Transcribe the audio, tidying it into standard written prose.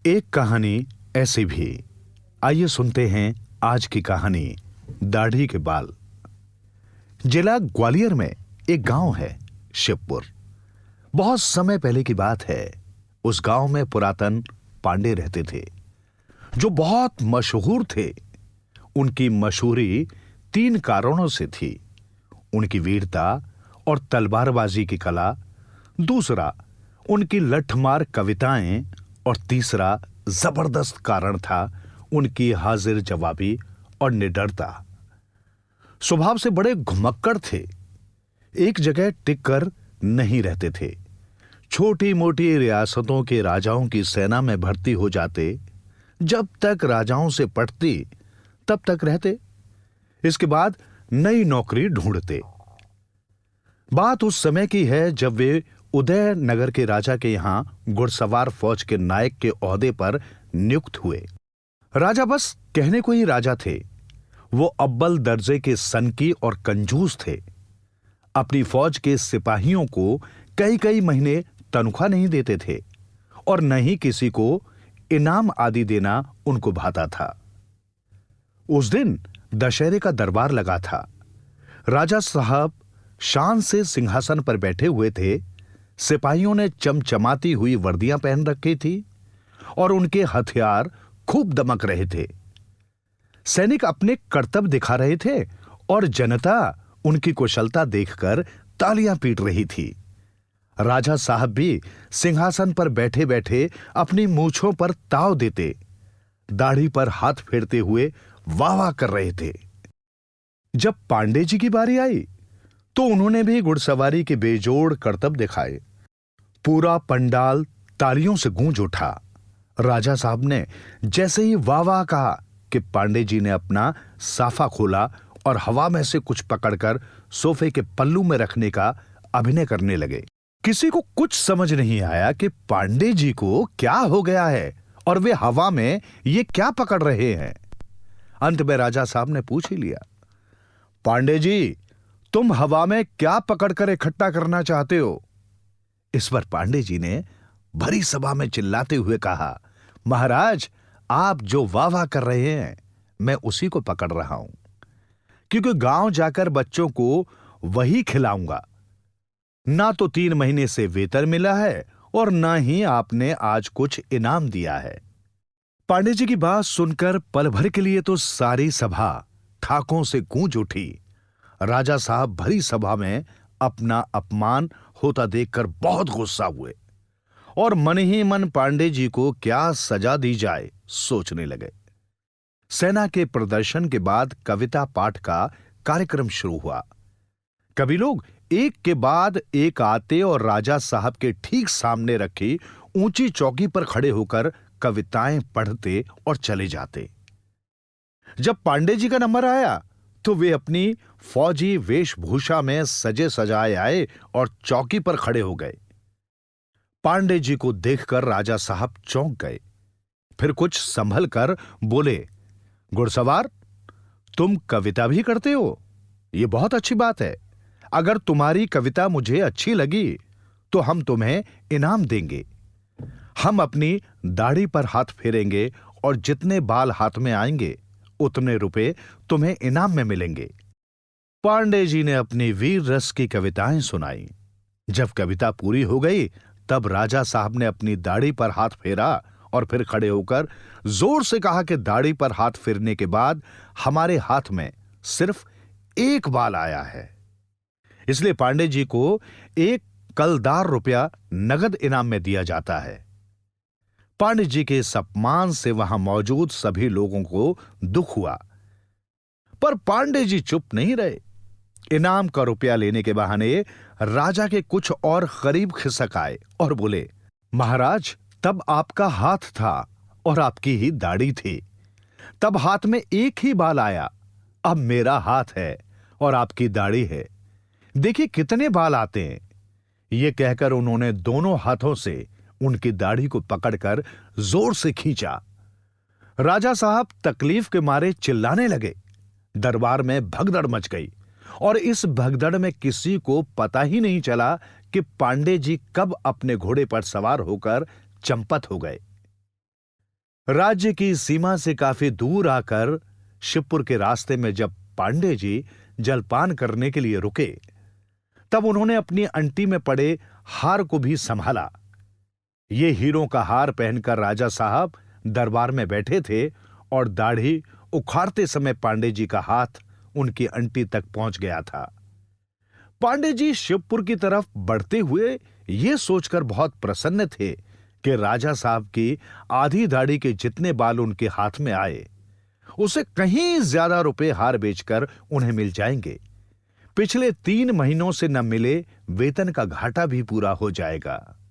एक कहानी ऐसी भी। आइए सुनते हैं आज की कहानी दाढ़ी के बाल। जिला ग्वालियर में एक गांव है शिवपुर। बहुत समय पहले की बात है। उस गांव में पुरातन पांडे रहते थे जो बहुत मशहूर थे। उनकी मशहूरी 3 कारणों से थी। उनकी वीरता और तलवारबाजी की कला, दूसरा उनकी लठमार कविताएं और तीसरा जबरदस्त कारण था उनकी हाजिर जवाबी और निडरता। स्वभाव से बड़े घुमक्कड़ थे। एक जगह टिककर नहीं रहते थे। छोटी मोटी रियासतों के राजाओं की सेना में भर्ती हो जाते। जब तक राजाओं से पटती तब तक रहते। इसके बाद नई नौकरी ढूंढते। बात उस समय की है जब वे उदयनगर के राजा के यहां घुड़सवार फौज के नायक के ओहदे पर नियुक्त हुए। राजा बस कहने को ही राजा थे। वो अव्वल दर्जे के सनकी और कंजूस थे। अपनी फौज के सिपाहियों को कई कई महीने तनख्वाह नहीं देते थे और न ही किसी को इनाम आदि देना उनको भाता था। उस दिन दशहरे का दरबार लगा था। राजा साहब शान से सिंहासन पर बैठे हुए थे। सिपाहियों ने चमचमाती हुई वर्दियां पहन रखी थी और उनके हथियार खूब दमक रहे थे। सैनिक अपने कर्तव्य दिखा रहे थे और जनता उनकी कुशलता देखकर तालियां पीट रही थी। राजा साहब भी सिंहासन पर बैठे बैठे अपनी मूंछों पर ताव देते, दाढ़ी पर हाथ फेरते हुए वाह वाह कर रहे थे। जब पांडे जी की बारी आई तो उन्होंने भी घुड़सवारी के बेजोड़ करतब दिखाए। पूरा पंडाल तालियों से गूंज उठा। राजा साहब ने जैसे ही वाह वाह कहा कि पांडे जी ने अपना साफा खोला और हवा में से कुछ पकड़कर सोफे के पल्लू में रखने का अभिनय करने लगे। किसी को कुछ समझ नहीं आया कि पांडे जी को क्या हो गया है और वे हवा में ये क्या पकड़ रहे हैं। अंत में राजा साहब ने पूछ ही लिया, पांडे जी, तुम हवा में क्या पकड़कर इकट्ठा करना चाहते हो? इस पर पांडे जी ने भरी सभा में चिल्लाते हुए कहा, महाराज, आप जो वाह वाह कर रहे हैं मैं उसी को पकड़ रहा हूं, क्योंकि गांव जाकर बच्चों को वही खिलाऊंगा। ना तो 3 महीने से वेतन मिला है और ना ही आपने आज कुछ इनाम दिया है। पांडे जी की बात सुनकर पल भर के लिए तो सारी सभा ठाकों से गूंज उठी। राजा साहब भरी सभा में अपना अपमान होता देखकर बहुत गुस्सा हुए और मन ही मन पांडे जी को क्या सजा दी जाए सोचने लगे। सेना के प्रदर्शन के बाद कविता पाठ का कार्यक्रम शुरू हुआ। कवि लोग एक के बाद एक आते और राजा साहब के ठीक सामने रखी ऊंची चौकी पर खड़े होकर कविताएं पढ़ते और चले जाते। जब पांडे जी का नंबर आया तो वे अपनी फौजी वेशभूषा में सजे सजाए आए और चौकी पर खड़े हो गए। पांडे जी को देखकर राजा साहब चौंक गए। फिर कुछ संभल कर बोले, घुड़सवार, तुम कविता भी करते हो? यह बहुत अच्छी बात है। अगर तुम्हारी कविता मुझे अच्छी लगी तो हम तुम्हें इनाम देंगे। हम अपनी दाढ़ी पर हाथ फेरेंगे और जितने बाल हाथ में आएंगे उतने रुपए तुम्हें इनाम में मिलेंगे। पांडे जी ने अपनी वीर रस की कविताएं सुनाई। जब कविता पूरी हो गई तब राजा साहब ने अपनी दाढ़ी पर हाथ फेरा और फिर खड़े होकर जोर से कहा कि दाढ़ी पर हाथ फेरने के बाद हमारे हाथ में सिर्फ एक बाल आया है, इसलिए पांडे जी को 1 कलदार रुपया नगद इनाम में दिया जाता है। पांडे जी के इस अपमान से वहां मौजूद सभी लोगों को दुख हुआ, पर पांडे जी चुप नहीं रहे। इनाम का रुपया लेने के बहाने राजा के कुछ और करीब खिसक आए और बोले, महाराज, तब आपका हाथ था और आपकी ही दाढ़ी थी। तब हाथ में एक ही बाल आया, अब मेरा हाथ है और आपकी दाढ़ी है, देखिए कितने बाल आते हैं। यह कहकर उन्होंने दोनों हाथों से उनकी दाढ़ी को पकड़कर जोर से खींचा। राजा साहब तकलीफ के मारे चिल्लाने लगे। दरबार में भगदड़ मच गई और इस भगदड़ में किसी को पता ही नहीं चला कि पांडे जी कब अपने घोड़े पर सवार होकर चंपत हो गए। राज्य की सीमा से काफी दूर आकर शिवपुर के रास्ते में जब पांडे जी जलपान करने के लिए रुके, तब उन्होंने अपनी अंटी में पड़े हार को भी संभाला। ये हीरों का हार पहनकर राजा साहब दरबार में बैठे थे और दाढ़ी उखाड़ते समय पांडे जी का हाथ उनकी अंटी तक पहुंच गया था। पांडे जी शिवपुर की तरफ बढ़ते हुए ये सोचकर बहुत प्रसन्न थे कि राजा साहब की आधी दाढ़ी के जितने बाल उनके हाथ में आए, उसे कहीं ज्यादा रुपए हार बेचकर उन्हें मिल जाएंगे। पिछले 3 महीनों से न मिले वेतन का घाटा भी पूरा हो जाएगा।